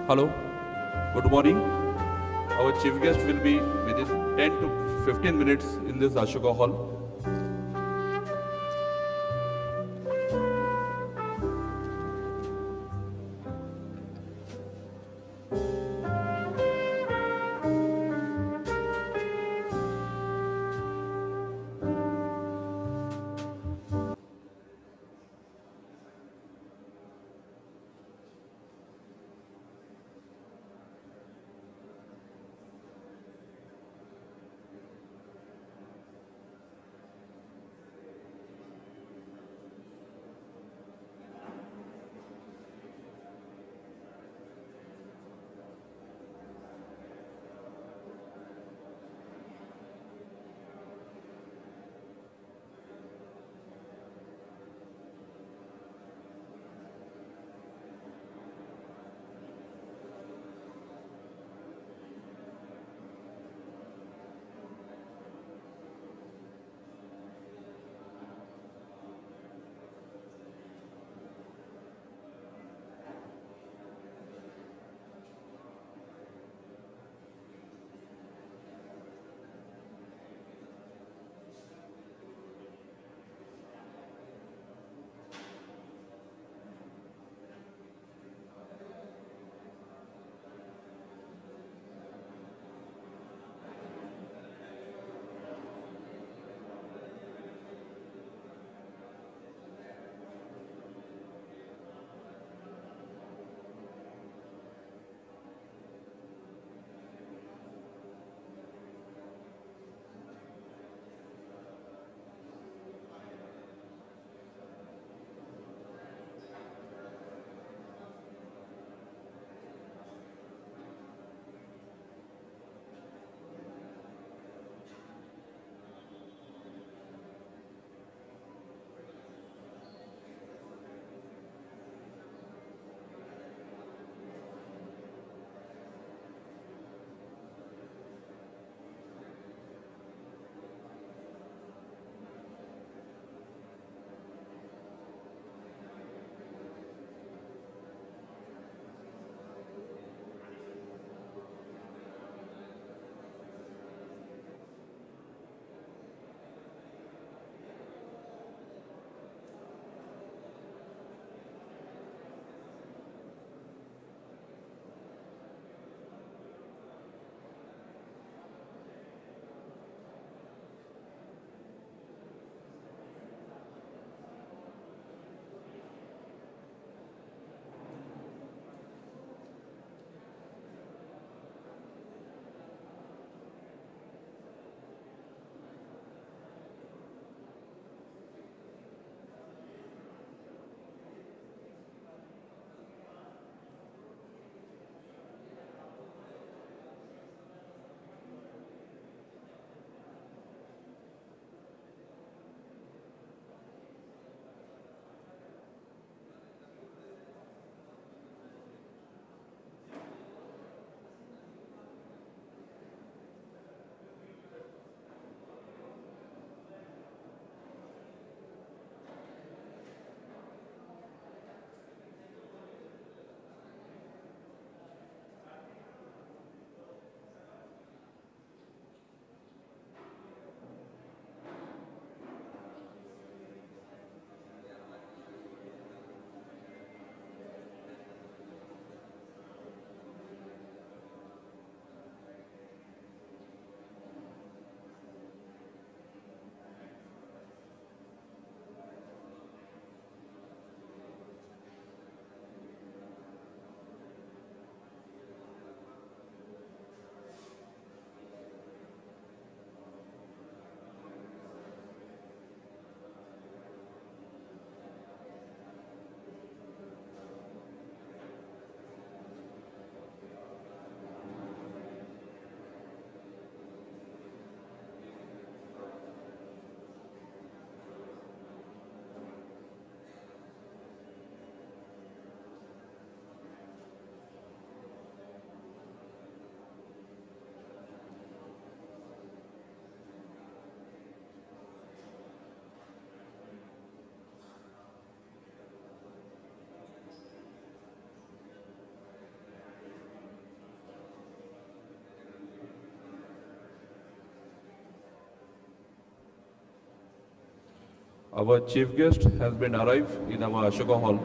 Hello, good morning. Our chief guest will be within 10 to 15 minutes in this Ashoka hall. Our chief guest has been arrived in our Ashoka hall.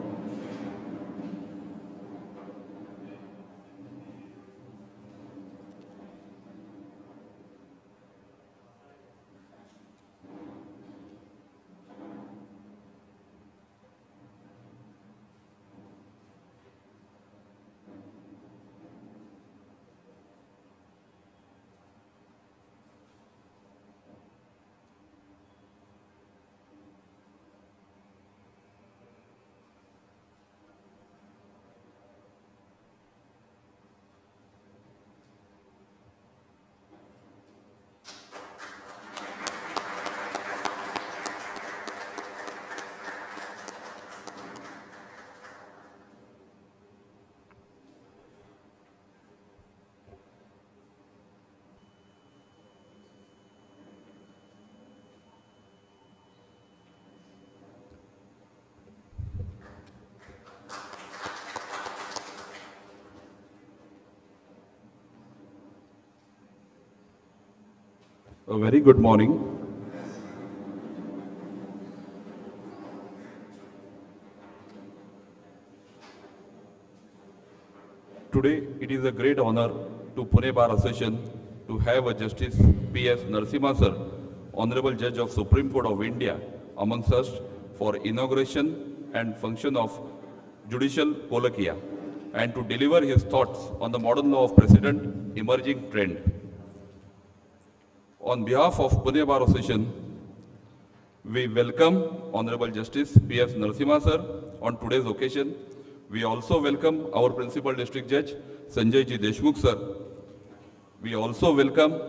A very good morning. Today, it is a great honor to Pune Bar Association to have a Justice P.S. Narasimha sir, Honorable Judge of Supreme Court of India, amongst us for inauguration and function of Judicial Colloquia, and to deliver his thoughts on the modern law of precedent emerging trend. On behalf of Pune Bar Association, we welcome Honorable Justice P.S. Narasimha sir on today's occasion. We also welcome our Principal District Judge Sanjay ji Deshmukh sir. We also welcome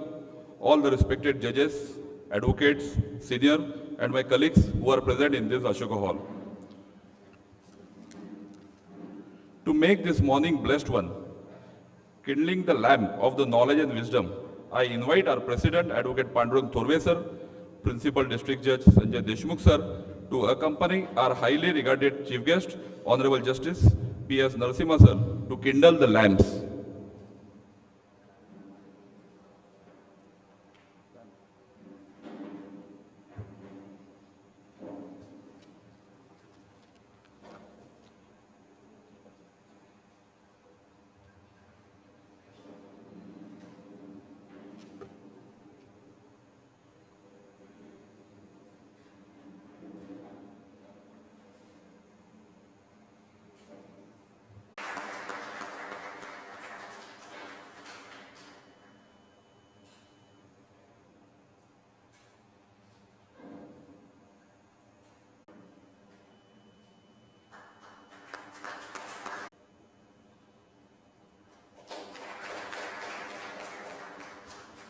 all the respected judges, advocates, senior and my colleagues who are present in this Ashoka Hall. To make this morning blessed one, kindling the lamp of the knowledge and wisdom, I invite our President, Advocate Pandurang Thorve sir, Principal District Judge Sanjay Deshmukh sir, to accompany our highly regarded Chief Guest, Honorable Justice P.S. Narasimha sir, to kindle the lamps.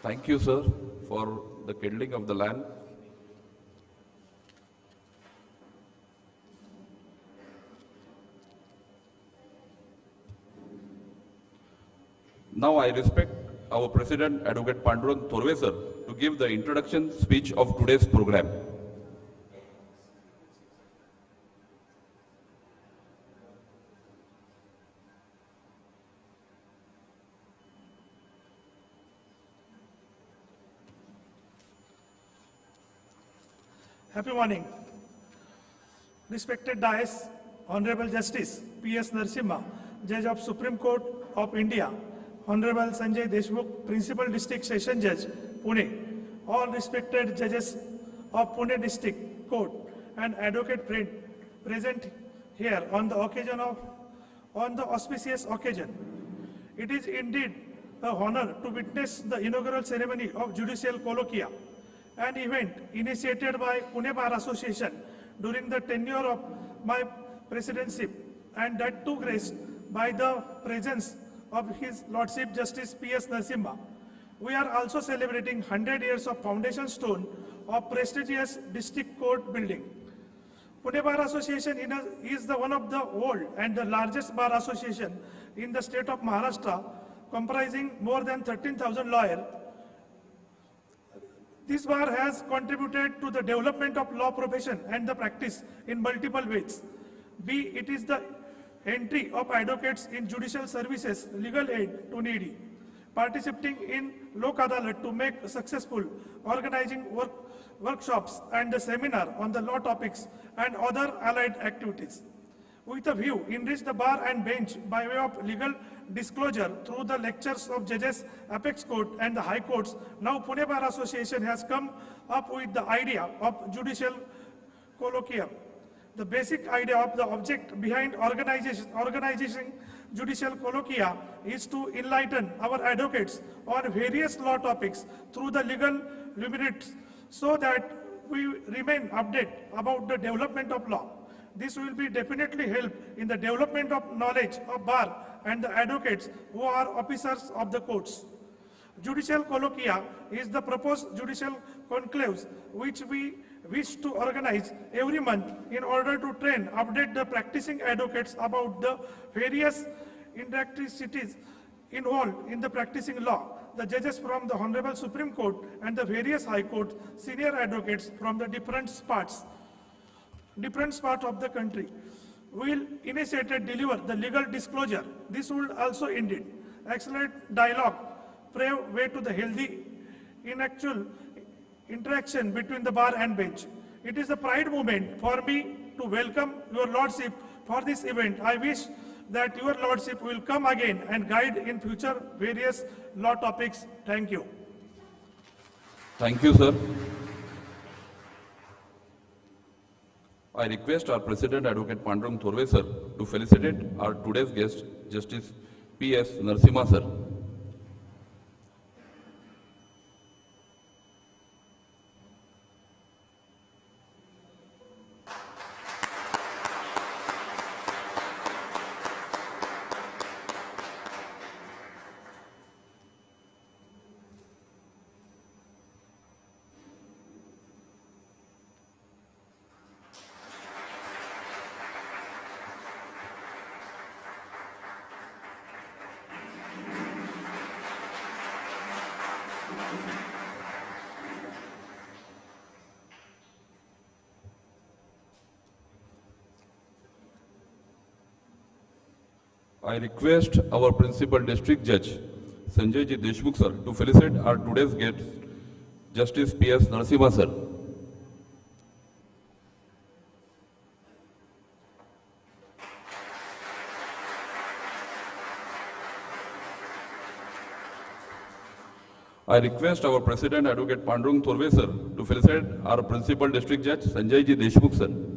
Thank you, sir, for the kindling of the lamp. Now I respect our President, Advocate Pandurang Thorve sir, to give the introduction speech of today's program. Happy morning. Respected Dais, Honorable Justice P.S. Narasimha, Judge of Supreme Court of India, Honorable Sanjay Deshmukh, Principal District Session Judge, Pune, all respected judges of Pune District Court and advocate present here on the auspicious occasion. It is indeed an honor to witness the inaugural ceremony of Judicial Colloquia, an event initiated by Pune Bar Association during the tenure of my presidency, and that too graced by the presence of His Lordship Justice P.S. Narasimha. We are also celebrating 100 years of foundation stone of prestigious district court building. Pune Bar Association is one of the old and the largest bar association in the state of Maharashtra, comprising more than 13,000 lawyers. This bar has contributed to the development of law profession and the practice in multiple ways. Be it is the entry of advocates in judicial services, legal aid to needy, participating in Lok Adalat to make successful, organizing workshops and a seminar on the law topics and other allied activities. With a view, enrich the bar and bench by way of legal disclosure through the lectures of judges, Apex Court and the High Courts. Now Pune Bar Association has come up with the idea of Judicial Colloquia. The basic idea of the object behind organizing Judicial Colloquia is to enlighten our advocates on various law topics through the legal luminaries so that we remain updated about the development of law. This will be definitely help in the development of knowledge of bar and the advocates who are officers of the courts. Judicial Colloquia is the proposed judicial conclaves which we wish to organize every month in order to train, update the practicing advocates about the various intricacies involved in the practicing law, the judges from the Honorable Supreme Court and the various High Courts, senior advocates from the different parts of the country will initiate and deliver the legal disclosure. This will also indeed accelerate dialogue, pave way to the healthy intellectual interaction between the bar and bench. It is a pride moment for me to welcome your Lordship for this event. I wish that your Lordship will come again and guide in future various law topics. Thank you. Thank you, sir. I request our President Advocate Pandurang Thorve, sir, to felicitate our today's guest, Justice P.S. Narasimha, sir. I request our Principal District Judge, Sanjay Deshmukh, sir, to felicitate our today's guest, Justice P.S. Narasimha, sir. I request our President Advocate Pandurang Thorve, sir, to felicitate our Principal District Judge, Sanjay Deshmukh, sir.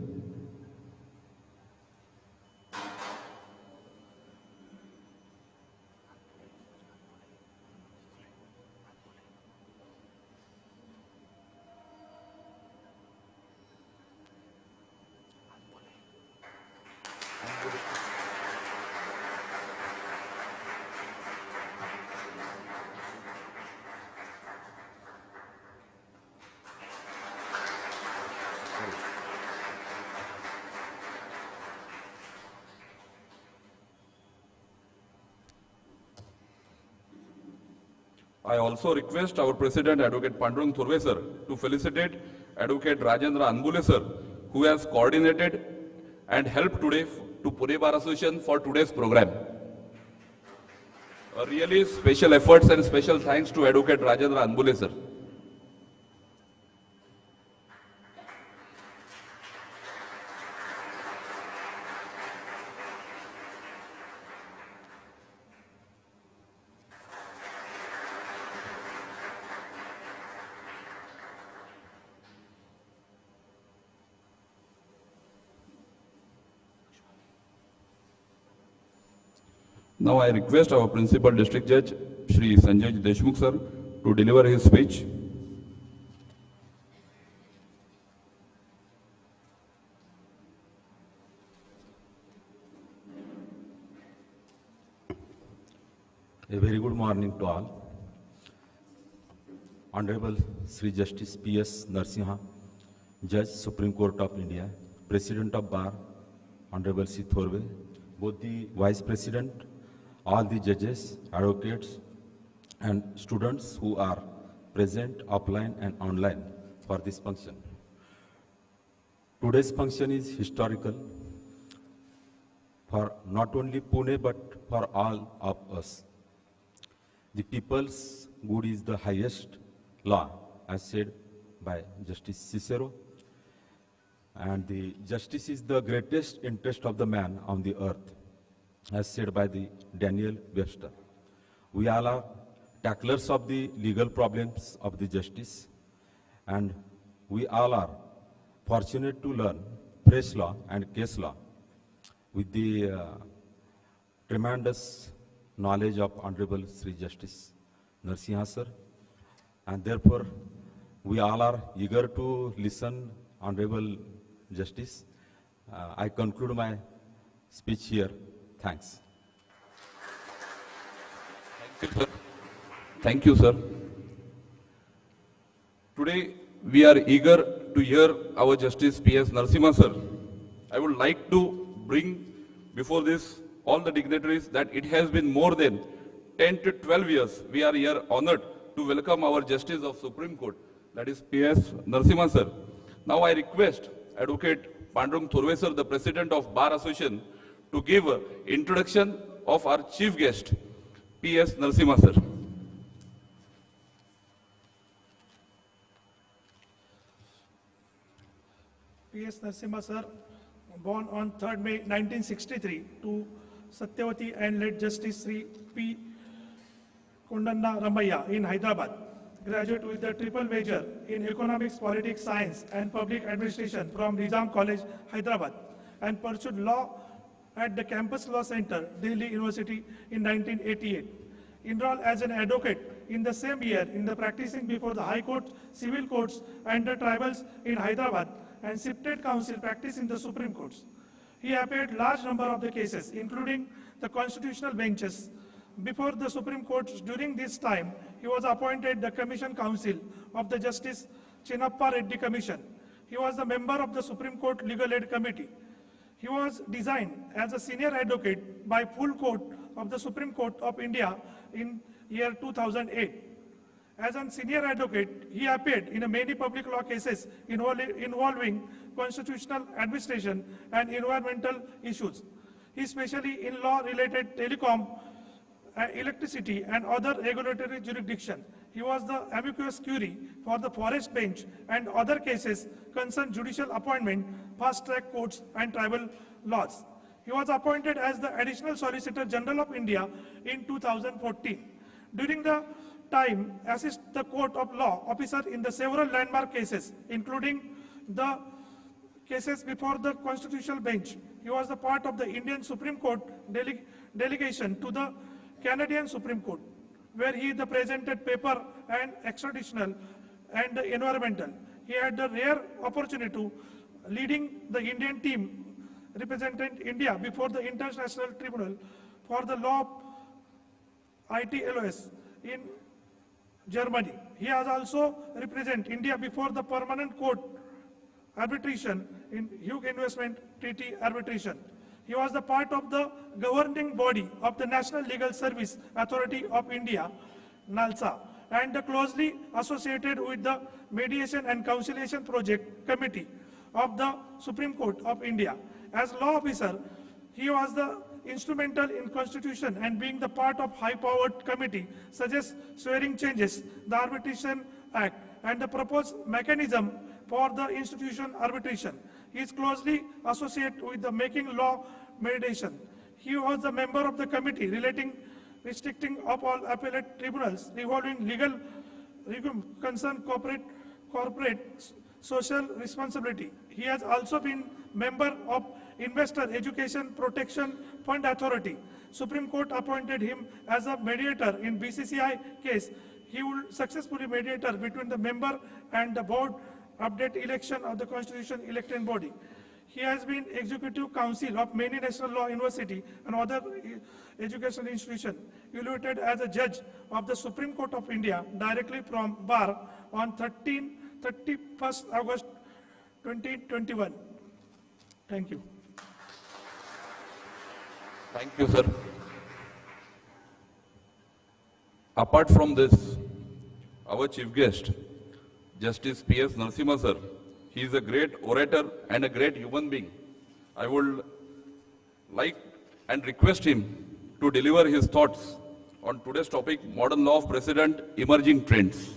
I also request our President Advocate Pandurang Thorve, sir, to felicitate Advocate Rajendra Hon'ble, sir, who has coordinated and helped today to Pune Bar Association for today's program. A really special efforts and special thanks to Advocate Rajendra Hon'ble, sir. Now I request our Principal District Judge, Shri Sanjay Deshmukh, sir, to deliver his speech. A very good morning to all. Honorable Sri Justice P.S. Narasimha, Judge, Supreme Court of India, President of Bar, Honorable Sri Thorve, both the Vice President, all the judges, advocates, and students who are present offline and online for this function. Today's function is historical for not only Pune but for all of us. The people's good is the highest law, as said by Justice Cicero. And the justice is the greatest interest of the man on the earth, as said by the Daniel Webster. We all are tacklers of the legal problems of the justice, and we all are fortunate to learn fresh law and case law with the tremendous knowledge of Honorable Sri Justice Narasimha sir, and therefore we all are eager to listen Honorable Justice. I conclude my speech here. Thanks. Thank you, sir. Thank you, sir. Today, we are eager to hear our Justice P.S. Narasimha, sir. I would like to bring before this all the dignitaries that it has been more than 10 to 12 years. We are here honored to welcome our Justice of Supreme Court, that is P.S. Narasimha, sir. Now I request Advocate Pandurang Thorve, sir, the President of Bar Association, to give an introduction of our chief guest, P.S. Narasimha, sir. P.S. Narasimha sir, born on 3rd May 1963 to Satyavati and late Justice Sri P. Kondanna Ramaya in Hyderabad. Graduate with a triple major in Economics, Politics, Science and Public Administration from Nizam College, Hyderabad, and pursued law at the Campus Law Center, Delhi University in 1988. Enrolled as an advocate in the same year in the practicing before the High Court, Civil Courts and the Tribunals in Hyderabad, and shifted counsel practice in the Supreme Courts. He appeared large number of the cases, including the constitutional benches. Before the Supreme Court, during this time, he was appointed the Commission Counsel of the Justice Chinnappa Reddy Commission. He was the member of the Supreme Court Legal Aid Committee. He was designed as a senior advocate by full court of the Supreme Court of India in year 2008. As a senior advocate, he appeared in many public law cases involving constitutional administration and environmental issues, especially in law-related telecom, electricity, and other regulatory jurisdiction. He was the amicus curiae for the forest bench and other cases concerned judicial appointment, fast-track courts, and tribal laws. He was appointed as the Additional Solicitor General of India in 2014. During the time, assist the Court of Law officer in the several landmark cases, including the cases before the Constitutional Bench. He was the part of the Indian Supreme Court delegation to the Canadian Supreme Court, where he presented paper and extraditional and the environmental. He had the rare opportunity to leading the Indian team represented India before the International Tribunal for the Law ITLOS in Germany. He has also represented India before the Permanent Court arbitration in Hugh Investment Treaty arbitration. He was the part of the governing body of the National Legal Service Authority of India, NALSA, and closely associated with the Mediation and Conciliation Project Committee of the Supreme Court of India. As law officer, he was the instrumental in constitution and being the part of high-powered committee, such as swearing changes, the Arbitration Act, and the proposed mechanism for the institution arbitration. He is closely associated with the making law mediation. He was a member of the committee restricting of all appellate tribunals revolving legal concern corporate social responsibility. He has also been member of Investor Education Protection Fund Authority. Supreme Court appointed him as a mediator in BCCI case. He will successfully mediator between the member and the board update election of the constitution elected body. He has been executive council of many national law university and other educational institutions. Elected as a judge of the Supreme Court of India directly from bar on 31st August 2021. Thank you. Thank you, sir. Apart from this, our chief guest, Justice P.S. Narasimha, sir, he is a great orator and a great human being. I would like and request him to deliver his thoughts on today's topic, Modern Law of Precedent, Emerging Trends.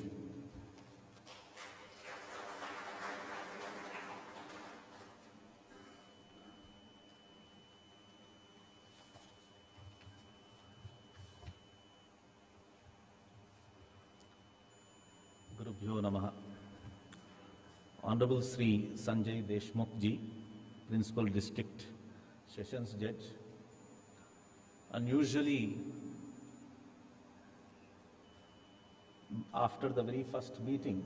Gurubhyo Namaha. Honorable Sri Sanjay Deshmukh ji, Principal District Sessions Judge. Unusually, after the very first meeting,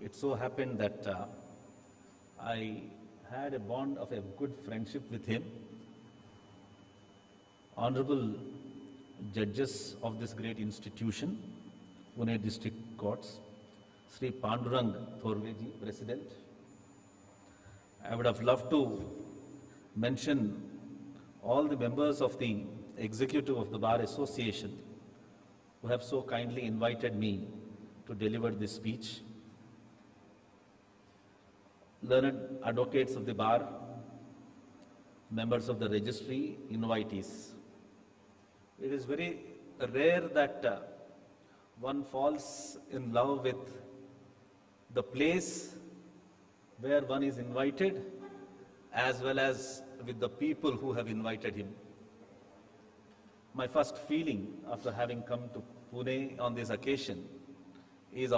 it so happened that I had a bond of a good friendship with him. Honorable judges of this great institution, Pune District Courts, Sri Pandurang Thorve ji, President. I would have loved to mention all the members of the executive of the Bar Association who have so kindly invited me to deliver this speech. Learned advocates of the Bar, members of the registry, invitees. It is very rare that one falls in love with the place where one is invited as well as with the people who have invited him. My first feeling after having come to Pune on this occasion is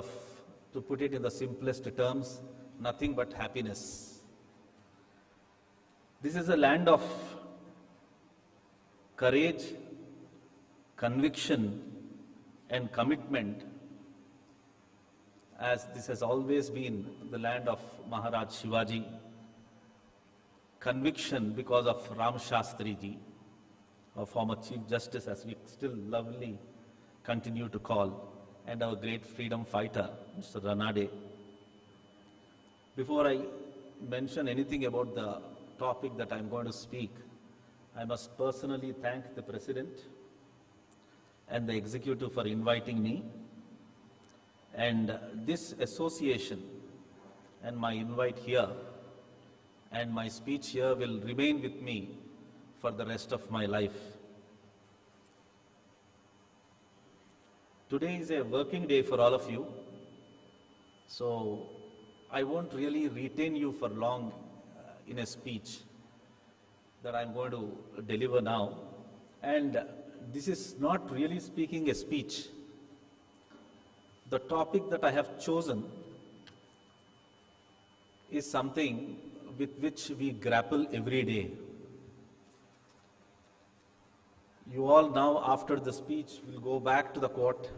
to put it in the simplest terms, nothing but happiness. This is a land of courage, conviction, and commitment, as this has always been the land of Maharaj Shivaji. Conviction because of Ram Shastri ji, our former Chief Justice, as we still lovingly continue to call, and our great freedom fighter, Mr. Ranade. Before I mention anything about the topic that I'm going to speak, I must personally thank the President and the executive for inviting me. And this association and my invite here and my speech here will remain with me for the rest of my life. Today is a working day for all of you, so I won't really retain you for long in a speech that I'm going to deliver now. And this is not really speaking a speech. The topic that I have chosen is something with which we grapple every day. You all now, after the speech, will go back to the court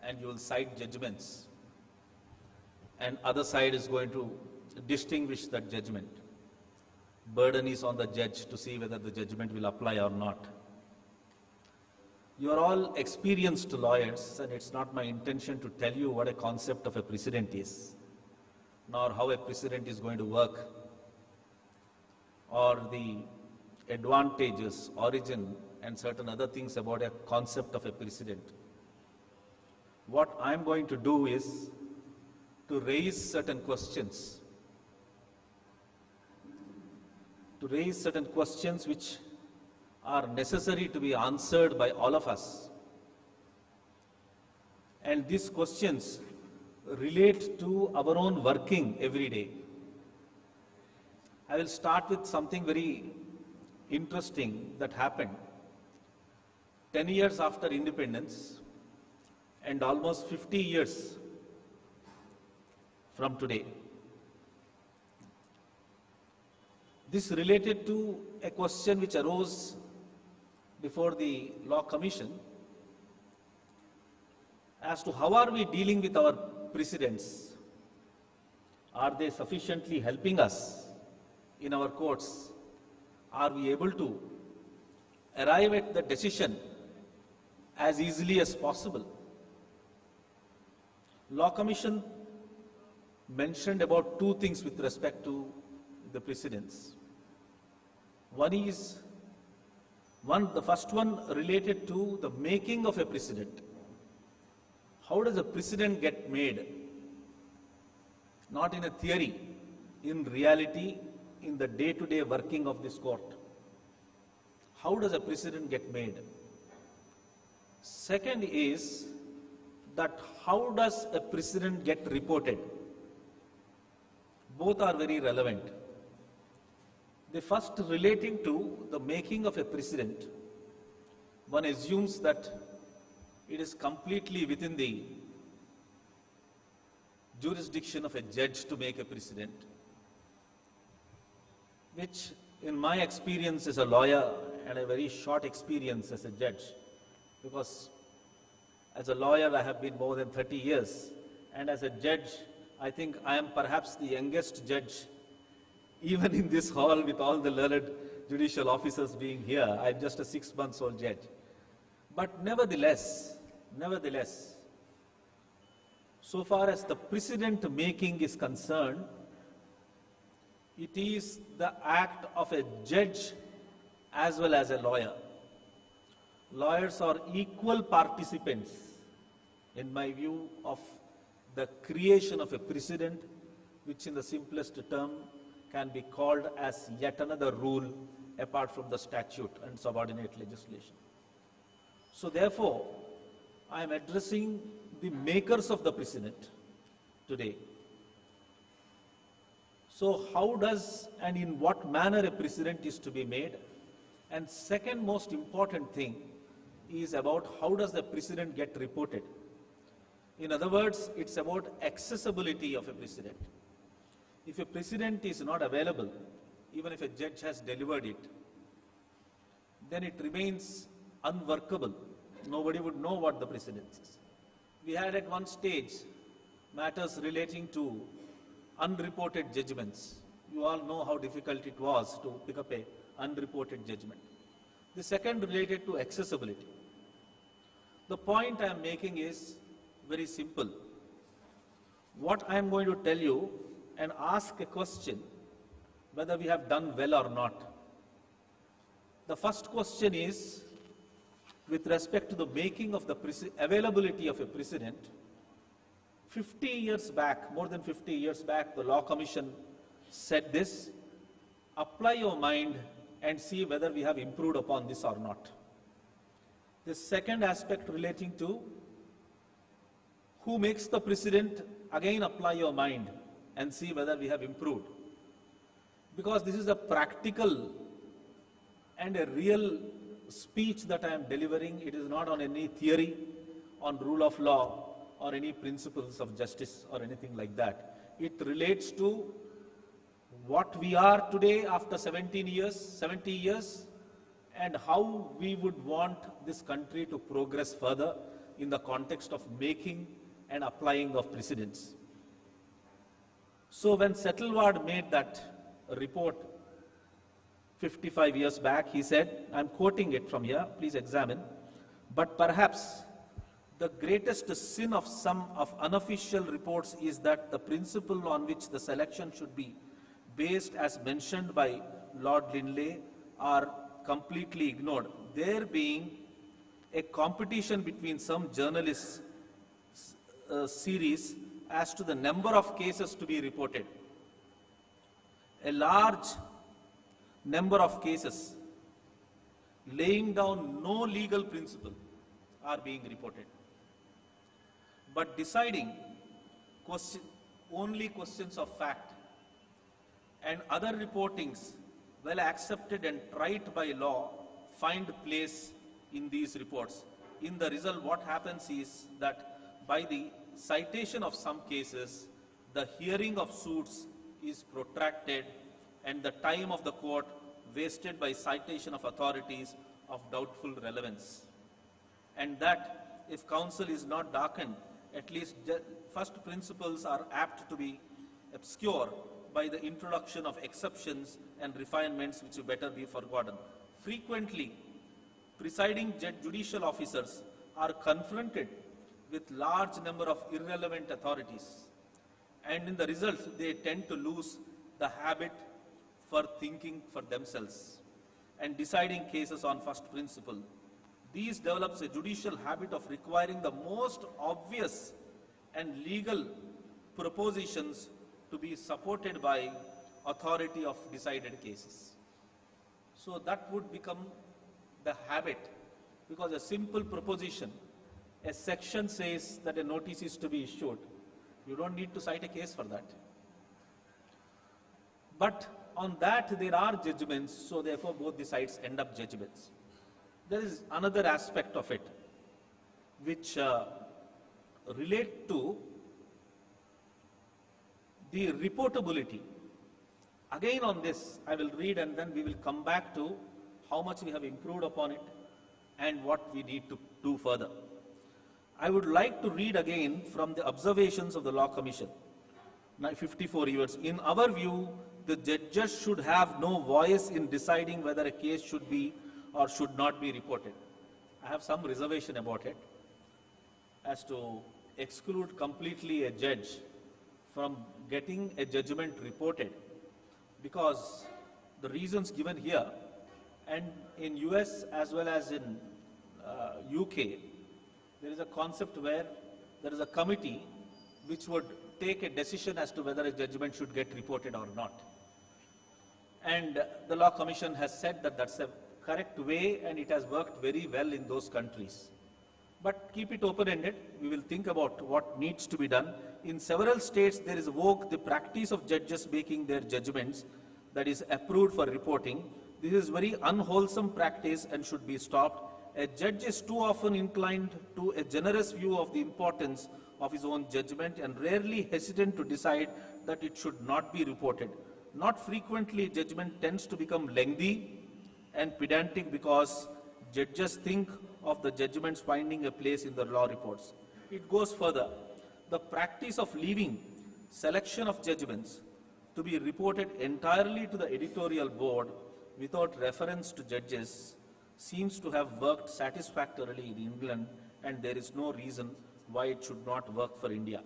and you will cite judgments, and other side is going to distinguish that judgment. Burden is on the judge to see whether the judgment will apply or not. You are all experienced lawyers, and it's not my intention to tell you what a concept of a precedent is, nor how a precedent is going to work, or the advantages, origin, and certain other things about a concept of a precedent. What I'm going to do is to raise certain questions, which are necessary to be answered by all of us. And these questions relate to our own working every day. I will start with something very interesting that happened 10 years after independence and almost 50 years from today. This related to a question which arose before the Law Commission as to how are we dealing with our precedents. Are they sufficiently helping us in our courts? Are we able to arrive at the decision as easily as possible? Law Commission mentioned about two things with respect to the precedents. The first one related to the making of a precedent. How does a precedent get made? Not in a theory, in reality, in the day-to-day working of this court. How does a precedent get made? Second is that how does a precedent get reported? Both are very relevant. The first relating to the making of a precedent, one assumes that it is completely within the jurisdiction of a judge to make a precedent, which in my experience as a lawyer and a very short experience as a judge, because as a lawyer I have been more than 30 years, and as a judge I think I am perhaps the youngest judge even in this hall with all the learned judicial officers being here. I am just a 6-month-old judge. But nevertheless, so far as the precedent making is concerned, it is the act of a judge as well as a lawyer. Lawyers are equal participants, in my view, of the creation of a precedent, which in the simplest term can be called as yet another rule apart from the statute and subordinate legislation. So therefore, I am addressing the makers of the precedent today. So how does and in what manner a precedent is to be made? And second most important thing is about how does the precedent get reported? In other words, it's about accessibility of a precedent. If a precedent is not available, even if a judge has delivered it, then it remains unworkable. Nobody would know what the precedent is. We had at one stage matters relating to unreported judgments. You all know how difficult it was to pick up an unreported judgment. The second related to accessibility. The point I am making is very simple. What I am going to tell you and ask a question whether we have done well or not. The first question is with respect to the making of the availability of a precedent. 50 years back, more than 50 years back, the Law Commission said this: apply your mind and see whether we have improved upon this or not. The second aspect relating to who makes the precedent, again apply your mind and see whether we have improved. Because this is a practical and a real speech that I am delivering. It is not on any theory, on rule of law, or any principles of justice or anything like that. It relates to what we are today after 70 years, and how we would want this country to progress further in the context of making and applying of precedents. So when Settleward made that report 55 years back, he said, I'm quoting it from here, please examine, but perhaps the greatest sin of some of unofficial reports is that the principle on which the selection should be based, as mentioned by Lord Lindley, are completely ignored. There being a competition between some journalists' series as to the number of cases to be reported. A large number of cases laying down no legal principle are being reported, but deciding only questions of fact, and other reportings well accepted and tried by law find place in these reports. In the result, what happens is that by the citation of some cases, the hearing of suits is protracted and the time of the court wasted by citation of authorities of doubtful relevance. And that if counsel is not darkened, at least first principles are apt to be obscure by the introduction of exceptions and refinements which better be forgotten. Frequently, presiding judicial officers are confronted with large number of irrelevant authorities, and in the result they tend to lose the habit for thinking for themselves and deciding cases on first principle. These develops a judicial habit of requiring the most obvious and legal propositions to be supported by authority of decided cases. So that would become the habit Because a simple proposition, a section says that a notice is to be issued. You don't need to cite a case for that. But on that there are judgments, so therefore both the sides end up judgments. There is another aspect of it which relate to the reportability. Again on this, I will read and then we will come back to how much we have improved upon it and what we need to do further. I would like to read again from the observations of the Law Commission, 54 years. In our view, the judges should have no voice in deciding whether a case should be or should not be reported. I have some reservation about it as to exclude completely a judge from getting a judgment reported, because the reasons given here and in US as well as in UK, there is a concept where there is a committee which would take a decision as to whether a judgment should get reported or not. And the Law Commission has said that that's a correct way and it has worked very well in those countries. But keep it open-ended. We will think about what needs to be done. In several states, there is vogue the practice of judges making their judgments that is approved for reporting. This is very unwholesome practice and should be stopped. A judge is too often inclined to a generous view of the importance of his own judgment and rarely hesitant to decide that it should not be reported. Not frequently, judgment tends to become lengthy and pedantic because judges think of the judgments finding a place in the law reports. It goes further. The practice of leaving selection of judgments to be reported entirely to the editorial board without reference to judges seems to have worked satisfactorily in England, and there is no reason why it should not work for India.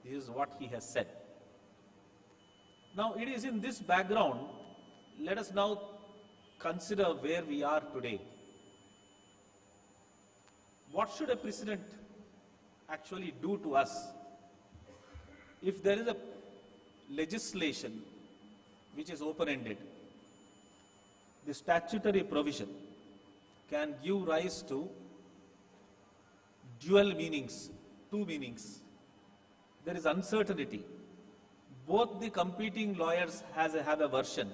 This is what he has said. Now, it is in this background, let us now consider where we are today. What should a president actually do to us? If there is a legislation which is open-ended, the statutory provision can give rise to dual meanings, two meanings. There is uncertainty. Both the competing lawyers have a version,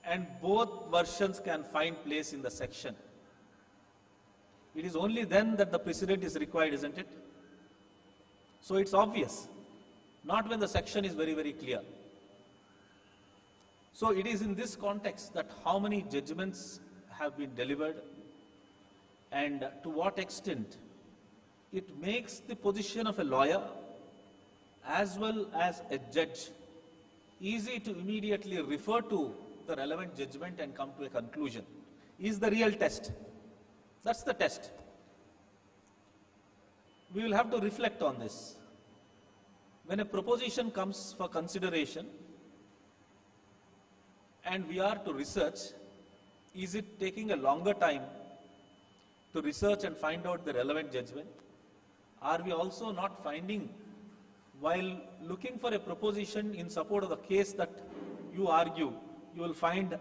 and both versions can find place in the section. It is only then that the precedent is required, isn't it? So it's obvious, not when the section is very, very clear. So it is in this context that how many judgments have been delivered and to what extent it makes the position of a lawyer as well as a judge easy to immediately refer to the relevant judgment and come to a conclusion is the real test. That's the test. We will have to reflect on this. When a proposition comes for consideration and we are to research, is it taking a longer time to research and find out the relevant judgment? Are we also not finding, while looking for a proposition in support of the case that you argue, you will find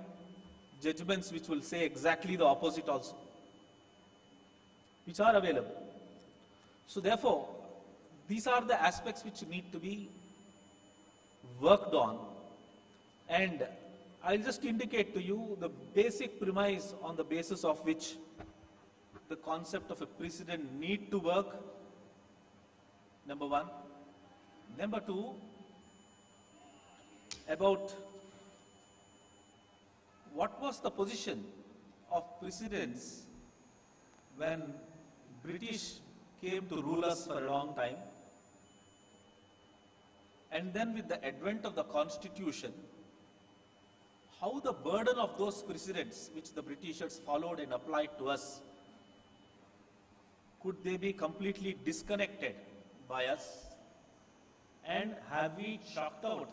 judgments which will say exactly the opposite also, which are available. So therefore, these are the aspects which need to be worked on, and I'll just indicate to you the basic premise on the basis of which the concept of a precedent need to work, number one. Number two, about what was the position of precedents when British came to rule us for a long time, and then with the advent of the Constitution, how the burden of those precedents which the Britishers followed and applied to us, could they be completely disconnected by us? And have we chalked out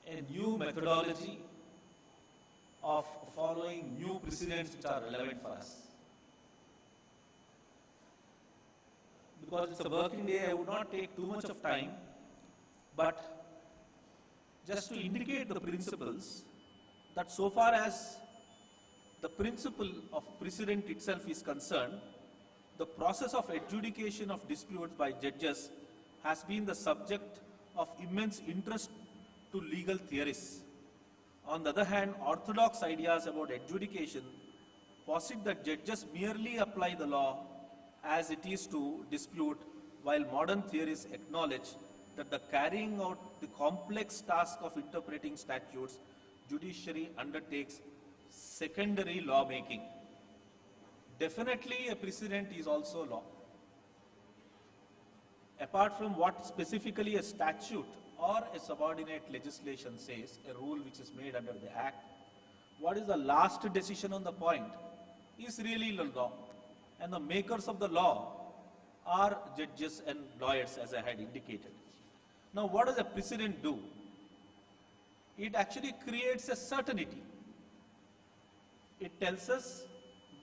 a new methodology of following new precedents which are relevant for us? Because it's a working day, I would not take too much of time, but just to indicate the principles that so far as the principle of precedent itself is concerned, the process of adjudication of disputes by judges has been the subject of immense interest to legal theorists. On the other hand, orthodox ideas about adjudication posit that judges merely apply the law as it is to dispute, while modern theorists acknowledge that the carrying out the complex task of interpreting statutes, judiciary undertakes secondary lawmaking. Definitely a precedent is also law. Apart from what specifically a statute or a subordinate legislation says, a rule which is made under the Act, what is the last decision on the point is really the law. And the makers of the law are judges and lawyers, as I had indicated. Now, what does a precedent do? It actually creates a certainty. It tells us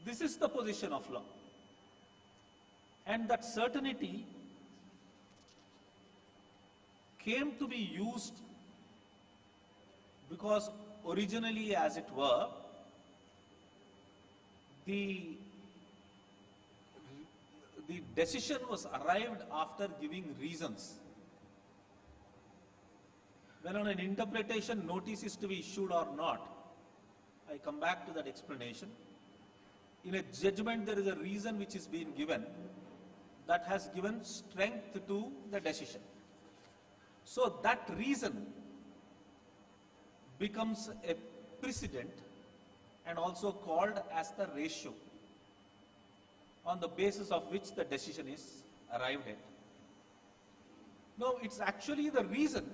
this is the position of law. And that certainty came to be used because originally, as it were, the decision was arrived after giving reasons. When on an interpretation notice is to be issued or not, I come back to that explanation. In a judgment, there is a reason which is being given that has given strength to the decision. So that reason becomes a precedent and also called as the ratio on the basis of which the decision is arrived at. Now, it's actually the reason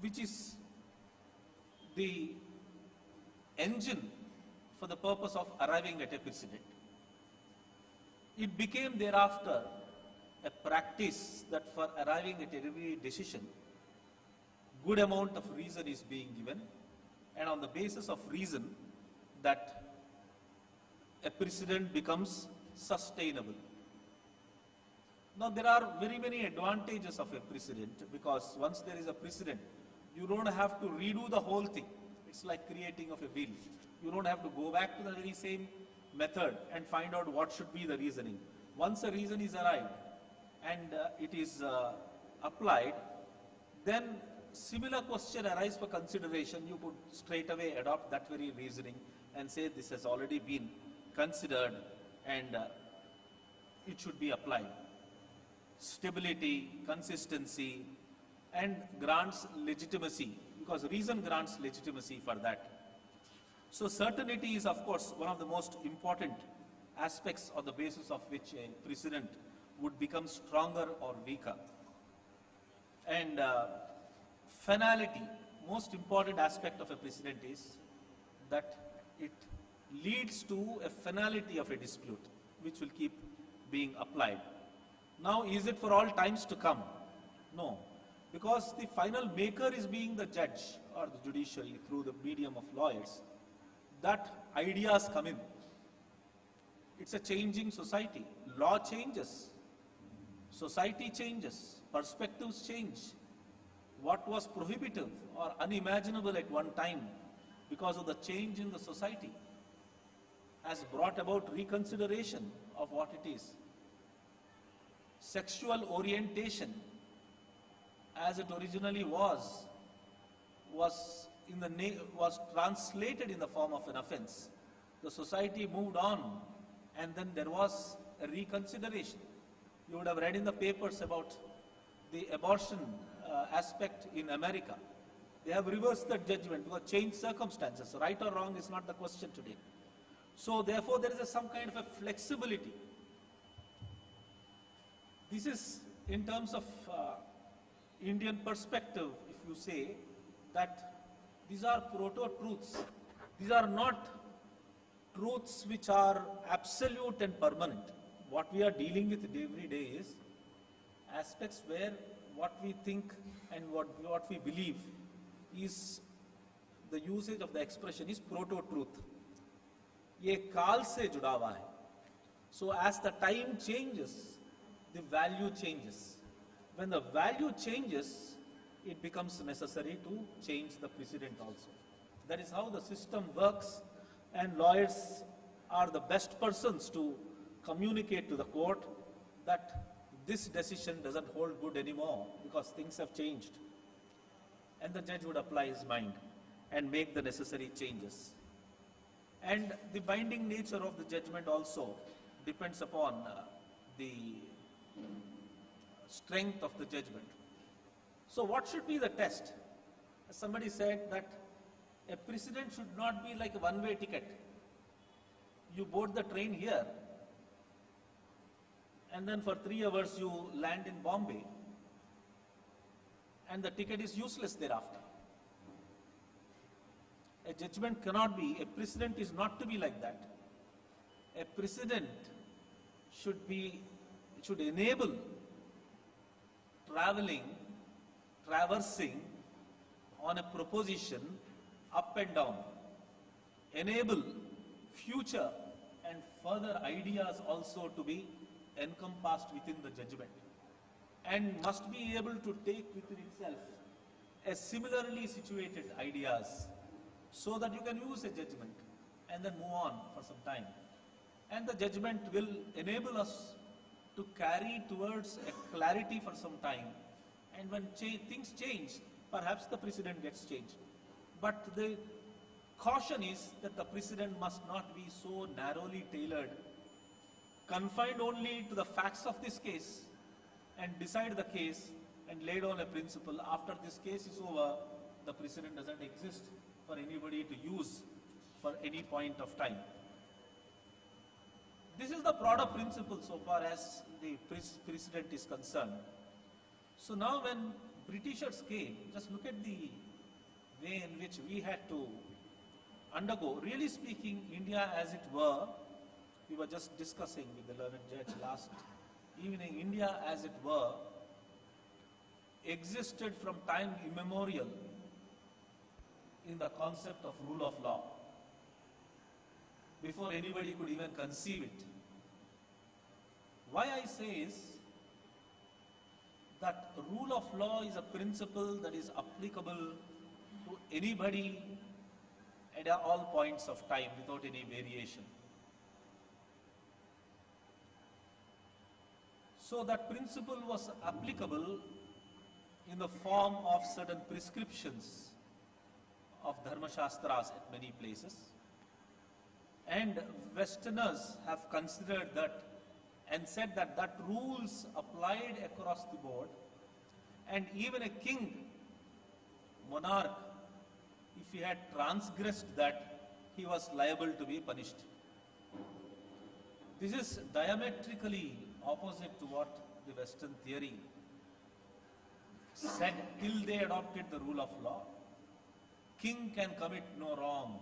which is the engine for the purpose of arriving at a precedent. It became thereafter a practice that for arriving at every decision, good amount of reason is being given, and on the basis of reason, that a precedent becomes sustainable. Now, there are very many advantages of a precedent, because once there is a precedent, you don't have to redo the whole thing. It's like creating of a will. You don't have to go back to the very same method and find out what should be the reasoning. Once a reason is arrived and it is applied, then similar question arises for consideration. You could straight away adopt that very reasoning and say this has already been considered and it should be applied. Stability, consistency, and grants legitimacy, because reason grants legitimacy for that. So certainty is, of course, one of the most important aspects on the basis of which a precedent would become stronger or weaker. And finality, most important aspect of a precedent is that it leads to a finality of a dispute, which will keep being applied. Now, is it for all times to come? No, because the final maker is being the judge or the judiciary through the medium of lawyers. That ideas come in. It's a changing society. Law changes. Society changes. Perspectives change. What was prohibitive or unimaginable at one time because of the change in the society has brought about reconsideration of what it is. Sexual orientation, as it originally was translated in the form of an offense. The society moved on, and then there was a reconsideration. You would have read in the papers about the abortion aspect in America. They have reversed that judgment because changed circumstances. Right or wrong is not the question today. So therefore, there is some kind of a flexibility. This is in terms of Indian perspective, if you say that these are proto-truths. These are not truths which are absolute and permanent. What we are dealing with every day is aspects where what we think and what we believe is, the usage of the expression is proto-truth. ये काल से जुड़ा हुआ है. So as the time changes, the value changes. When the value changes, it becomes necessary to change the precedent also. That is how the system works. And lawyers are the best persons to communicate to the court that this decision doesn't hold good anymore because things have changed. And the judge would apply his mind and make the necessary changes. And the binding nature of the judgment also depends upon the strength of the judgment. So what should be the test? As somebody said that a precedent should not be like a one-way ticket. You board the train here and then for 3 hours you land in Bombay and the ticket is useless thereafter. A judgment cannot be, a precedent is not to be like that. A precedent should enable traversing on a proposition up and down, enable future and further ideas also to be encompassed within the judgment, and must be able to take within itself a similarly situated ideas so that you can use a judgment and then move on for some time. And the judgment will enable us to carry towards a clarity for some time, and when things change, perhaps the precedent gets changed. But the caution is that the precedent must not be so narrowly tailored, confined only to the facts of this case, and decide the case and lay down a principle. After this case is over, the precedent doesn't exist for anybody to use for any point of time. This is the broader principle so far as the precedent is concerned. So now when Britishers came, just look at the way in which we had to undergo. Really speaking, India as it were, we were just discussing with the learned judge last evening, India as it were existed from time immemorial in the concept of rule of law, before anybody could even conceive it. Why I say is that rule of law is a principle that is applicable to anybody at all points of time without any variation. So that principle was applicable in the form of certain prescriptions of Dharma Shastras at many places. And Westerners have considered that and said that that rules applied across the board, and even a king, monarch, if he had transgressed that, he was liable to be punished. This is diametrically opposite to what the Western theory said till they adopted the rule of law. King can commit no wrong.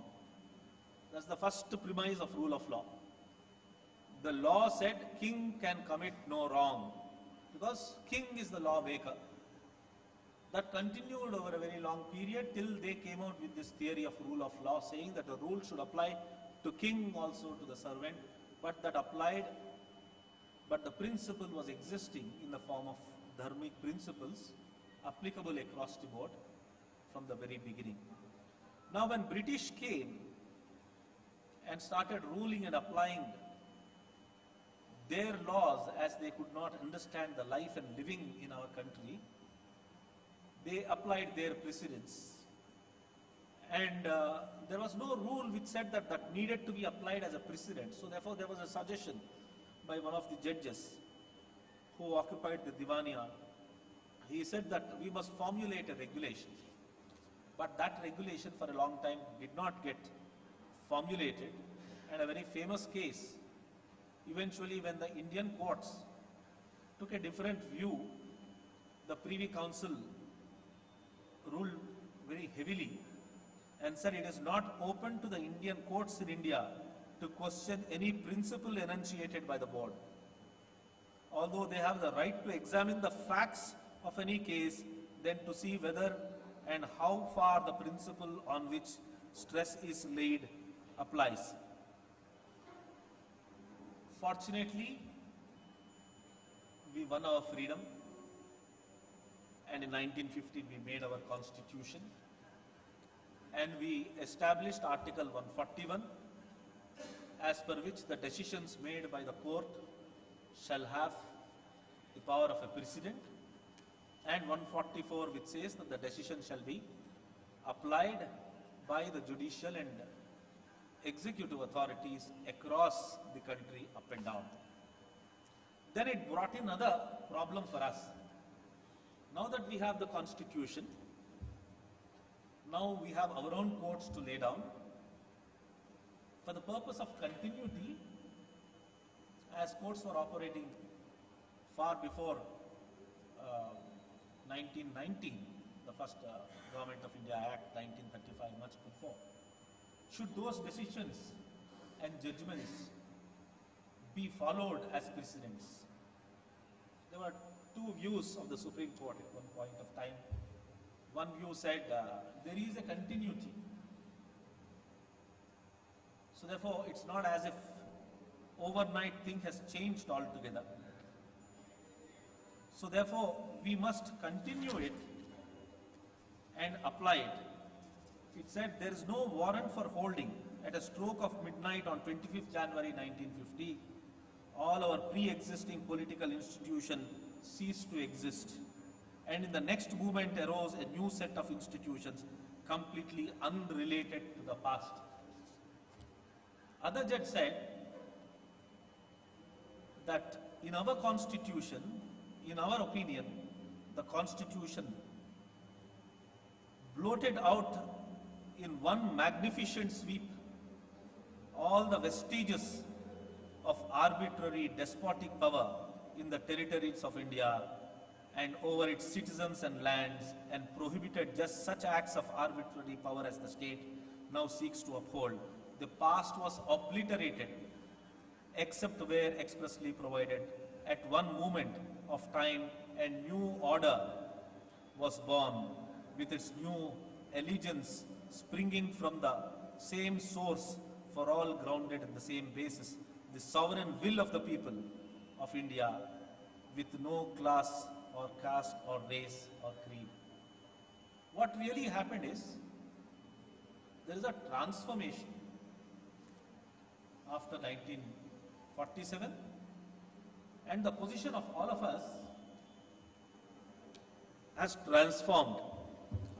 That's the first premise of rule of law. The law said king can commit no wrong because king is the lawmaker. That continued over a very long period till they came out with this theory of rule of law, saying that the rule should apply to king also to the servant, but that applied, but the principle was existing in the form of dharmic principles applicable across the board from the very beginning. Now when British came and started ruling and applying their laws as they could not understand the life and living in our country, they applied their precedents. And there was no rule which said that that needed to be applied as a precedent. So therefore there was a suggestion by one of the judges who occupied the Diwania. He said that we must formulate a regulation. But that regulation for a long time did not get formulated. And a very famous case, eventually when the Indian courts took a different view, the Privy Council ruled very heavily and said it is not open to the Indian courts in India to question any principle enunciated by the board. Although they have the right to examine the facts of any case, then to see whether and how far the principle on which stress is laid applies. Fortunately, we won our freedom, and in 1950 we made our constitution, and we established Article 141 as per which the decisions made by the court shall have the power of a precedent, and 144 which says that the decision shall be applied by the judicial and executive authorities across the country up and down. Then it brought in another problem for us. Now that we have the constitution, now we have our own courts to lay down. For the purpose of continuity, as courts were operating far before 1919, the first Government of India Act 1935, much before, should those decisions and judgments be followed as precedents? There were two views of the Supreme Court at one point of time. One view said there is a continuity. So therefore, it's not as if overnight thing has changed altogether. So therefore, we must continue it and apply it. It said there is no warrant for holding. At a stroke of midnight on 25th January 1950, all our pre-existing political institutions ceased to exist. And in the next movement arose a new set of institutions completely unrelated to the past. Other judge said that in our constitution, in our opinion, the constitution bloated out in one magnificent sweep all the vestiges of arbitrary despotic power in the territories of India and over its citizens and lands, and prohibited just such acts of arbitrary power as the state now seeks to uphold. The past was obliterated except where expressly provided. At one moment of time, a new order was born with its new allegiance springing from the same source, for all grounded in the same basis, the sovereign will of the people of India, with no class or caste or race or creed. What really happened is, there is a transformation after 1947, and the position of all of us has transformed.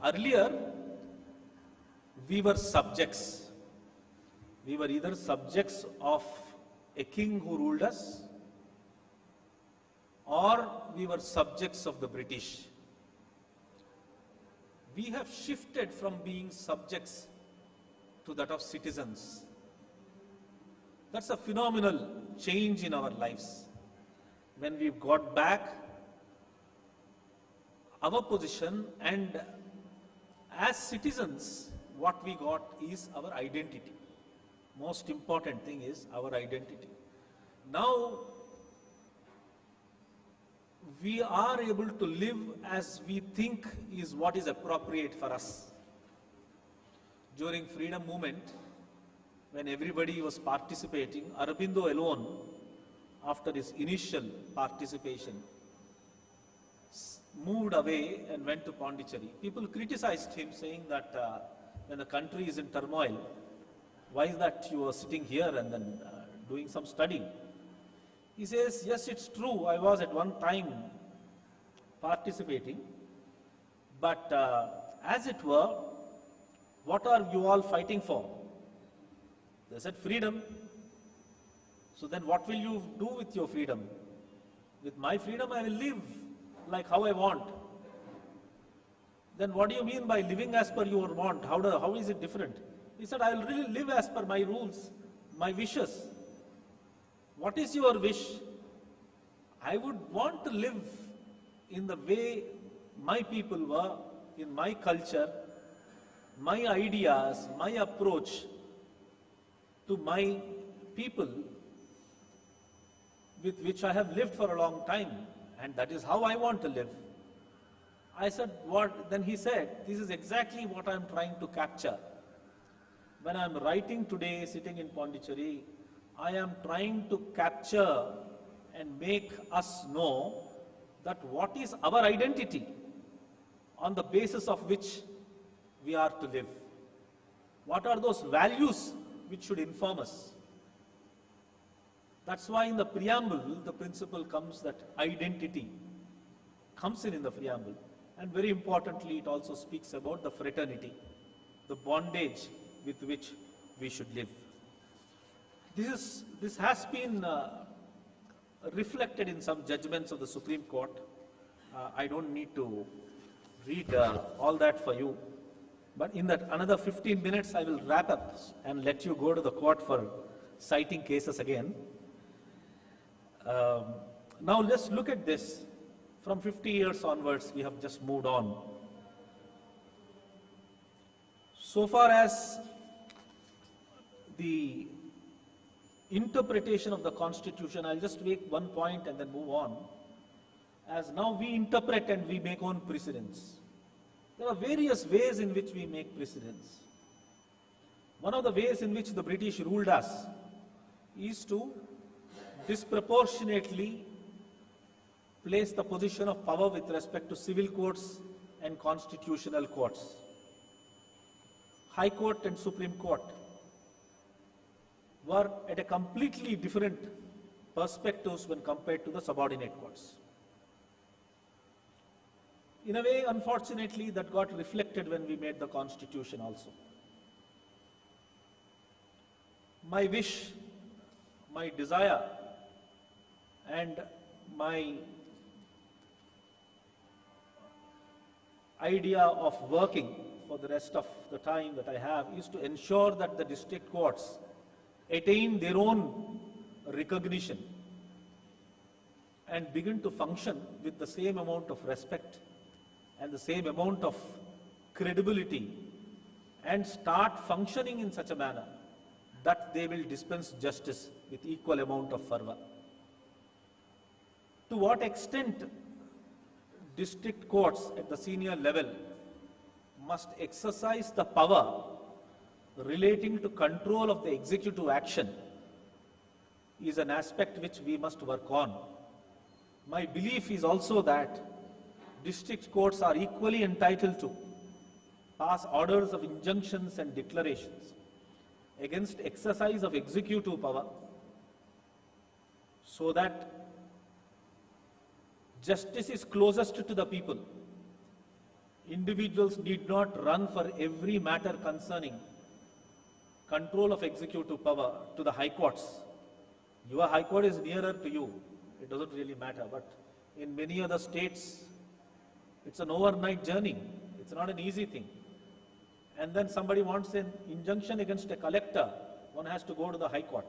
Earlier, we were subjects. We were either subjects of a king who ruled us, or we were subjects of the British. We have shifted from being subjects to that of citizens. That's a phenomenal change in our lives. When we got back our position, and as citizens, what we got is our identity. Most important thing is our identity. Now, we are able to live as we think is what is appropriate for us. During freedom movement, when everybody was participating, Aurobindo alone, after his initial participation, moved away and went to Pondicherry. People criticized him, saying that when the country is in turmoil, why is that you are sitting here and then doing some studying? He says, yes, it's true, I was at one time participating, but as it were, what are you all fighting for? They said, freedom. So then what will you do with your freedom? With my freedom, I will live like how I want. Then what do you mean by living as per your want? How is it different? He said, I will really live as per my rules, my wishes. What is your wish? I would want to live in the way my people were, in my culture, my ideas, my approach to my people with which I have lived for a long time, and that is how I want to live. I said, what? Then he said, this is exactly what I am trying to capture. When I am writing today, sitting in Pondicherry, I am trying to capture and make us know that what is our identity, on the basis of which we are to live. What are those values which should inform us? That's why in the preamble, the principle comes that identity comes in the preamble. And very importantly, it also speaks about the fraternity, the bondage with which we should live. This has been reflected in some judgments of the Supreme Court. I don't need to read all that for you. But in that another 15 minutes, I will wrap up and let you go to the court for citing cases again. Now let's look at this. From 50 years onwards, we have just moved on. So far as the interpretation of the Constitution, I'll just make one point and then move on. As now we interpret and we make own precedents. There are various ways in which we make precedents. One of the ways in which the British ruled us is to disproportionately place the position of power with respect to civil courts and constitutional courts. High Court and Supreme Court were at a completely different perspectives when compared to the subordinate courts. In a way, unfortunately, that got reflected when we made the Constitution also. My wish, my desire, and my idea of working for the rest of the time that I have is to ensure that the district courts attain their own recognition and begin to function with the same amount of respect and the same amount of credibility, and start functioning in such a manner that they will dispense justice with equal amount of fervor. To what extent district courts at the senior level must exercise the power relating to control of the executive action is an aspect which we must work on. My belief is also that district courts are equally entitled to pass orders of injunctions and declarations against exercise of executive power so that justice is closest to the people. Individuals need not run for every matter concerning control of executive power to the high courts. Your high court is nearer to you. It doesn't really matter. But in many other states, it's an overnight journey. It's not an easy thing. And then somebody wants an injunction against a collector, one has to go to the high court.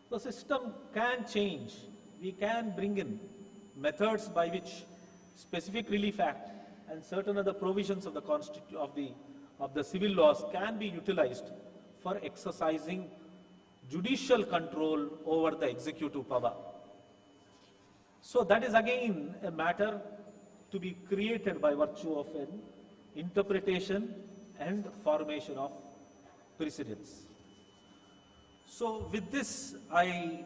The system can change. We can bring in methods by which specific relief act and certain other provisions of the civil laws can be utilized for exercising judicial control over the executive power. So that is again a matter to be created by virtue of an interpretation and formation of precedents. So with this, I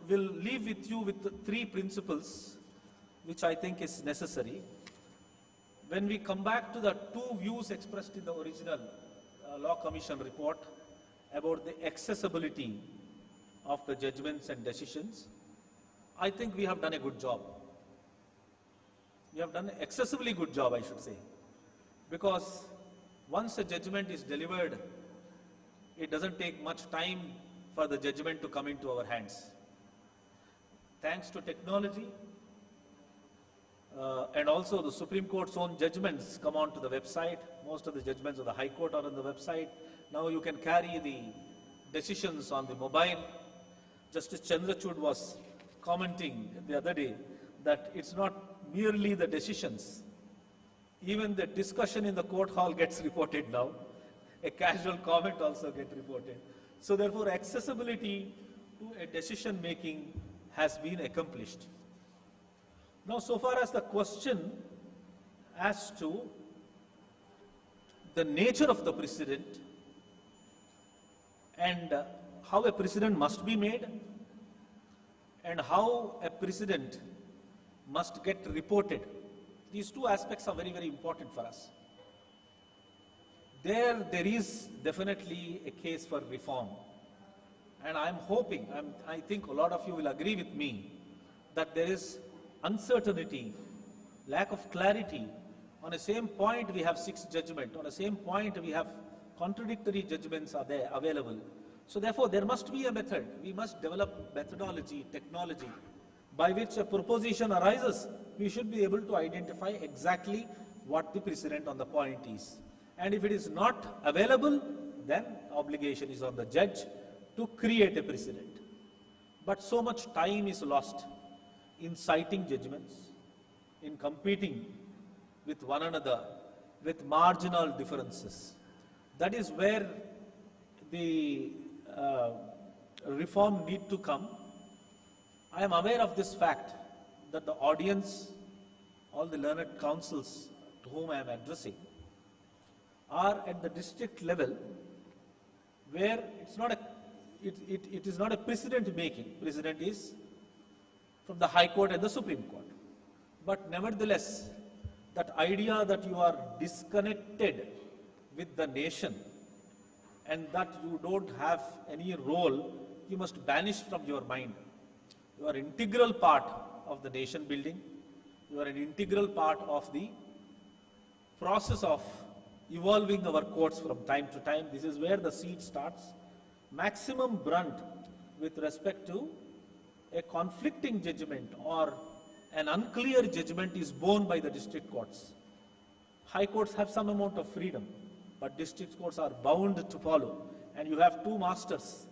will leave with you with 3 principles which I think is necessary. When we come back to the 2 views expressed in the original Law Commission report about the accessibility of the judgments and decisions, I think we have done a good job. We have done an excessively good job, I should say, because once a judgment is delivered, it doesn't take much time for the judgment to come into our hands. Thanks to technology, and also the Supreme Court's own judgments come onto the website. Most of the judgments of the High Court are on the website. Now you can carry the decisions on the mobile. Justice Chandrachud was commenting the other day that it's not merely the decisions. Even the discussion in the court hall gets reported now. A casual comment also gets reported. So therefore, accessibility to a decision making has been accomplished. Now, so far as the question as to the nature of the precedent and how a precedent must be made and how a precedent must get reported, these 2 aspects are very, very important for us. There is definitely a case for reform. And I'm hoping, I think a lot of you will agree with me, that there is uncertainty, lack of clarity. On the same point we have 6 judgments, on the same point we have contradictory judgments are there available. So therefore there must be a method. We must develop methodology, technology, by which a proposition arises. We should be able to identify exactly what the precedent on the point is. And if it is not available, then obligation is on the judge to create a precedent. But so much time is lost in citing judgments, in competing with one another, with marginal differences. That is where the reform need to come. I am aware of this fact that the audience, all the learned counsels to whom I am addressing, are at the district level where it is not a precedent making. Precedent is from the High Court and the Supreme Court. But nevertheless, that idea that you are disconnected with the nation and that you don't have any role, you must banish from your mind. You are an integral part of the nation building. You are an integral part of the process of evolving our courts from time to time. This is where the seed starts. Maximum brunt with respect to a conflicting judgment or an unclear judgment is borne by the district courts. High courts have some amount of freedom, but district courts are bound to follow. And you have 2 masters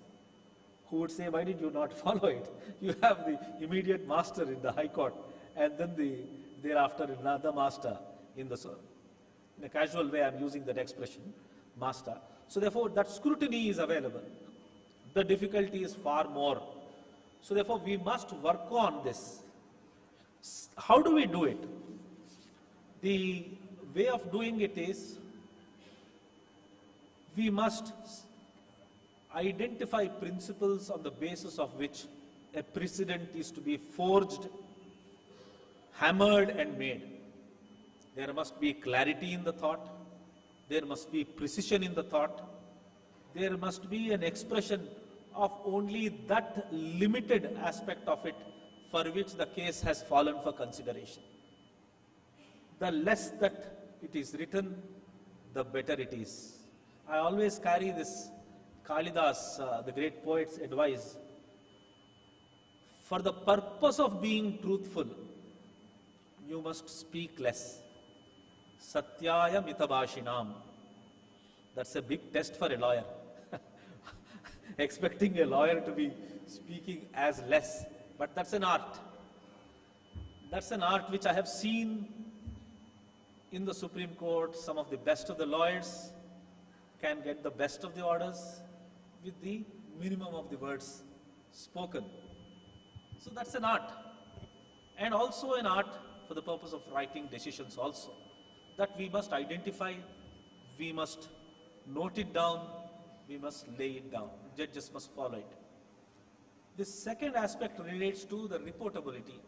who would say, why did you not follow it? You have the immediate master in the High Court, and then thereafter another master in a casual way I'm using that expression, master. So therefore that scrutiny is available. The difficulty is far more. So therefore we must work on this. How do we do it? The way of doing it is, we must identify principles on the basis of which a precedent is to be forged, hammered and made. There must be clarity in the thought. There must be precision in the thought. There must be an expression of only that limited aspect of it for which the case has fallen for consideration. The less that it is written, the better it is. I always carry this Kalidas, the great poet's advice. For the purpose of being truthful, you must speak less. Satyaya mitabashinam. That's a big test for a lawyer. Expecting a lawyer to be speaking as less. But that's an art. That's an art which I have seen in the Supreme Court. Some of the best of the lawyers can get the best of the orders with the minimum of the words spoken. So that's an art. And also an art for the purpose of writing decisions also. That we must identify, we must note it down, we must lay it down. Judges must follow it. The second aspect relates to the reportability.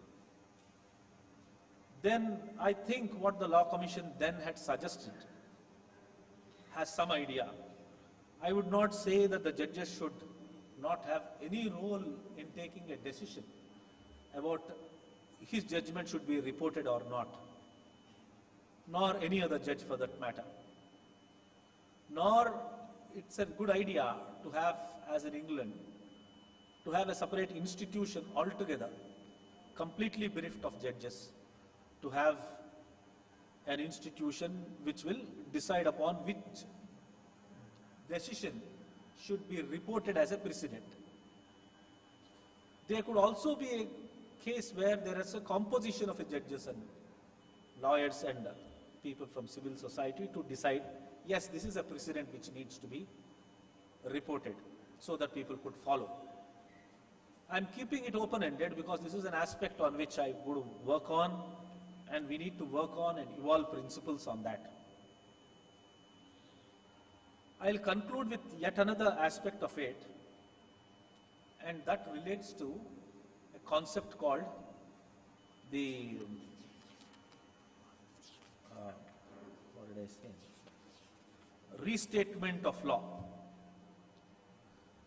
Then I think what the Law Commission then had suggested has some idea. I would not say that the judges should not have any role in taking a decision about his judgment should be reported or not, nor any other judge for that matter. Nor it's a good idea to have, as in England, to have a separate institution altogether, completely bereft of judges, to have an institution which will decide upon which decision should be reported as a precedent. There could also be a case where there is a composition of judges and lawyers and people from civil society to decide, yes, this is a precedent which needs to be reported so that people could follow. I'm keeping it open-ended because this is an aspect on which I would work on, and we need to work on and evolve principles on that. I'll conclude with yet another aspect of it, and that relates to a concept called the, what did I say? Restatement of law.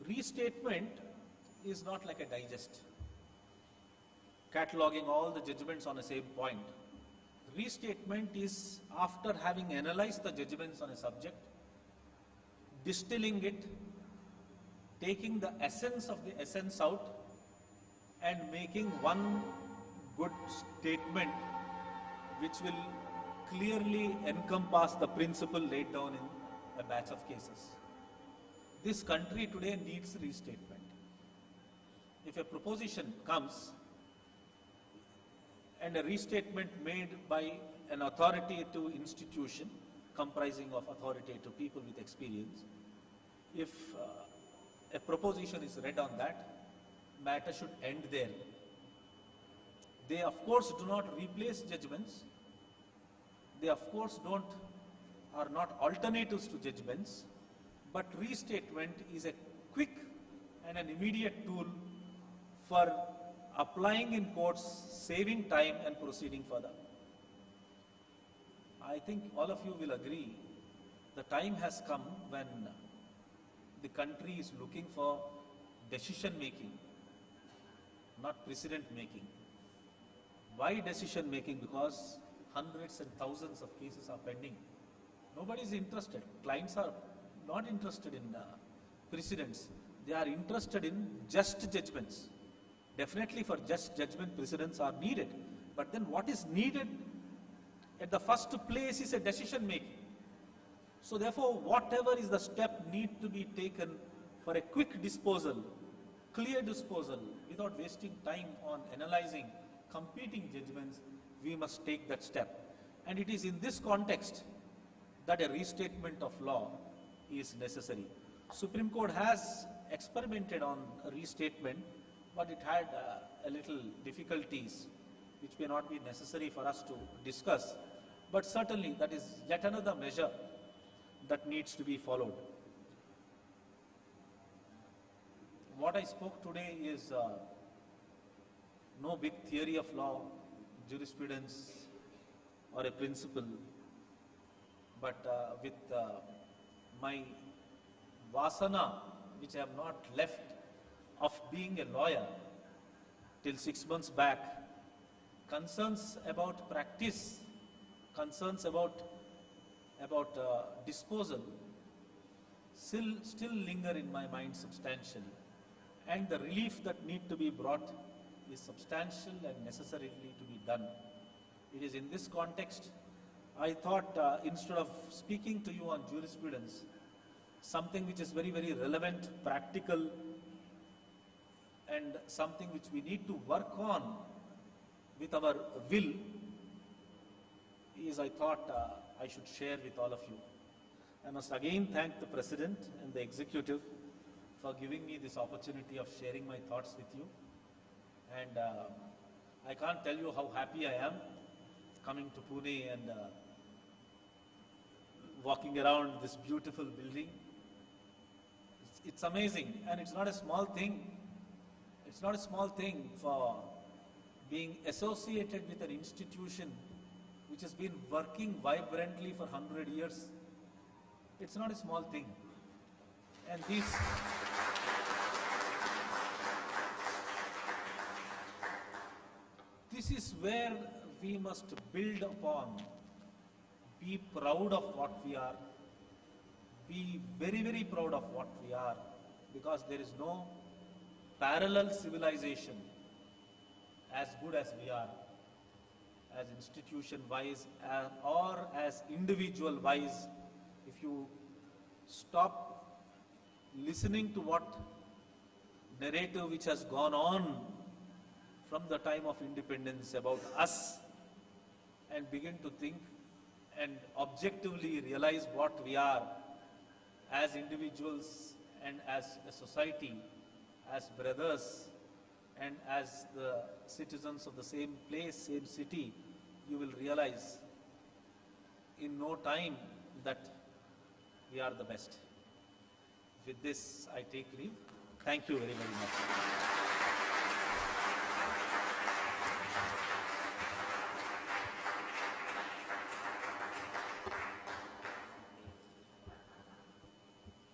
Restatement is not like a digest, cataloging all the judgments on the same point. Restatement is after having analyzed the judgments on a subject, distilling it, taking the essence of the essence out, and making one good statement which will clearly encompass the principle laid down in a batch of cases. This country today needs restatement. If a proposition comes and a restatement made by an authoritative institution comprising of authoritative people with experience, if a proposition is read on that, matter should end there. They of course do not replace judgments. They of course are not alternatives to judgments, but restatement is a quick and an immediate tool for applying in courts, saving time and proceeding further. I think all of you will agree the time has come when the country is looking for decision making, not precedent making. Why decision making? Because hundreds and thousands of cases are pending. Nobody is interested. Clients are not interested in precedents. They are interested in just judgments. Definitely for just judgment, precedents are needed. But then what is needed at the first place is a decision making. So therefore, whatever is the step need to be taken for a quick disposal, clear disposal, without wasting time on analyzing competing judgments, we must take that step. And it is in this context that a restatement of law is necessary. Supreme Court has experimented on a restatement, but it had a little difficulties which may not be necessary for us to discuss. But certainly that is yet another measure that needs to be followed. What I spoke today is no big theory of law, jurisprudence, or a principle, but with my vasana, which I have not left, of being a lawyer till 6 months back, concerns about practice, concerns about disposal, still linger in my mind substantially. And the relief that need to be brought is substantial and necessarily to be done. It is in this context, I thought instead of speaking to you on jurisprudence, something which is very, very relevant, practical, and something which we need to work on with our will, is I thought I should share with all of you. I must again thank the President and the Executive for giving me this opportunity of sharing my thoughts with you. And I can't tell you how happy I am coming to Pune and walking around this beautiful building. It's amazing, and it's not a small thing. It's not a small thing for being associated with an institution which has been working vibrantly for 100 years. It's not a small thing. And this is where we must build upon, be proud of what we are, be very, very proud of what we are, because there is no parallel civilization as good as we are, as institution-wise or as individual-wise. If you stop listening to what narrative which has gone on from the time of independence about us and begin to think and objectively realize what we are as individuals and as a society, as brothers and as the citizens of the same place, same city, you will realize in no time that we are the best. With this, I take leave. Thank you very, very much.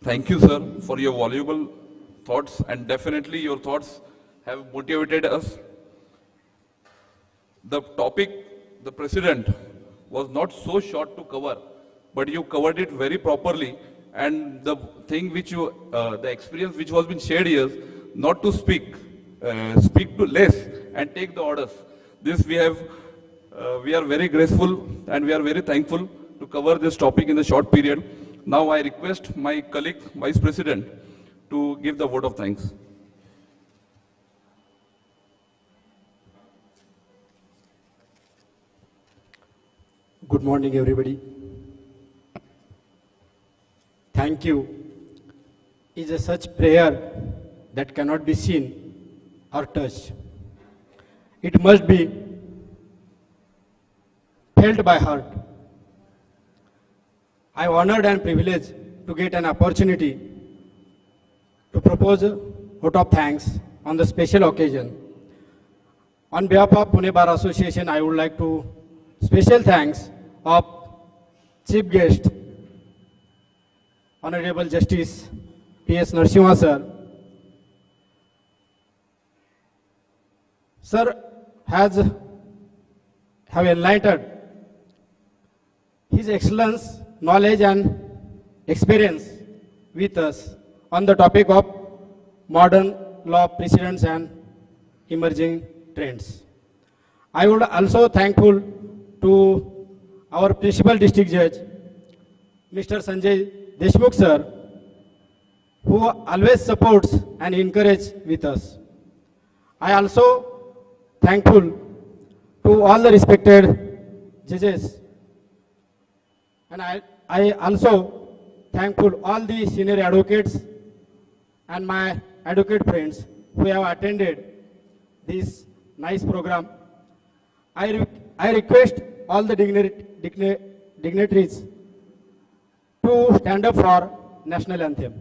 Thank you, sir, for your valuable thoughts, and definitely your thoughts have motivated us. The topic, the President, was not so short to cover, but you covered it very properly. And the thing which you, the experience which was been shared here, not to speak, speak to less and take the orders. This we have, we are very grateful and we are very thankful to cover this topic in the short period. Now I request my colleague, Vice President, to give the vote of thanks. Good morning, everybody. Thank you is a such prayer that cannot be seen or touched. It must be felt by heart. I am honored and privileged to get an opportunity to propose a vote of thanks on the special occasion. On behalf of Pune Bar Association, I would like to special thanks of Chief Guest, Honorable Justice P.S. Narasimha sir. Sir have enlightened his excellence, knowledge and experience with us on the topic of modern law precedents and emerging trends. I would also thankful to our Principal District Judge, Mr. Sanjay Deshmukh sir, who always supports and encourages with us. I also thankful to all the respected judges, and I also thankful all the senior advocates and my advocate friends who have attended this nice program. I request all the dignitaries to stand up for national anthem.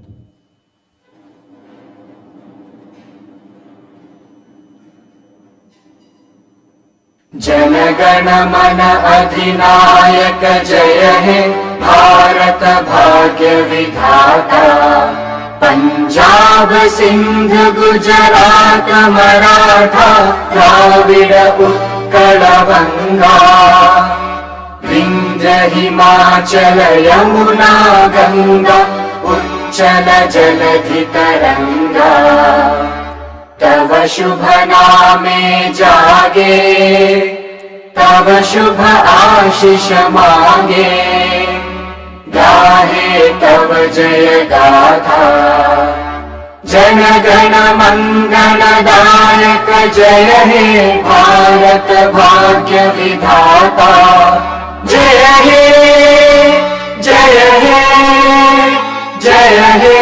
Jana Gana मन अधिनायक जय हे भारत भाग्य विधाता पंजाब सिंध गुजरात मराठा द्राविड उत्कल गंगा विंध्य हिमाचल यमुना गंगा उच्चल जलधि तरंगा तव शुभ नामे जागे तव शुभ आशीष मांगे गाहे तव जय गाथा जन गण मंगल दायक जय हे भारत भाग्य विधाता जय हे जय हे जय हे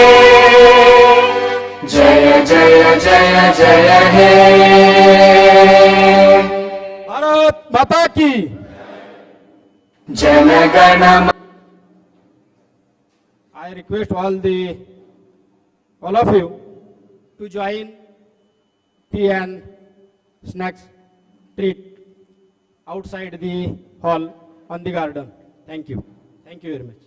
जय जय जय जय हे भारत माता की Jana Gana I request all of you to join tea and snacks treat outside the hall on the garden. Thank you. Thank you very much.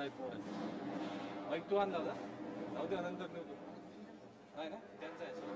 नाही माईक तू आणला होता जाऊ दे नंतर आहे ना त्यांचा आहे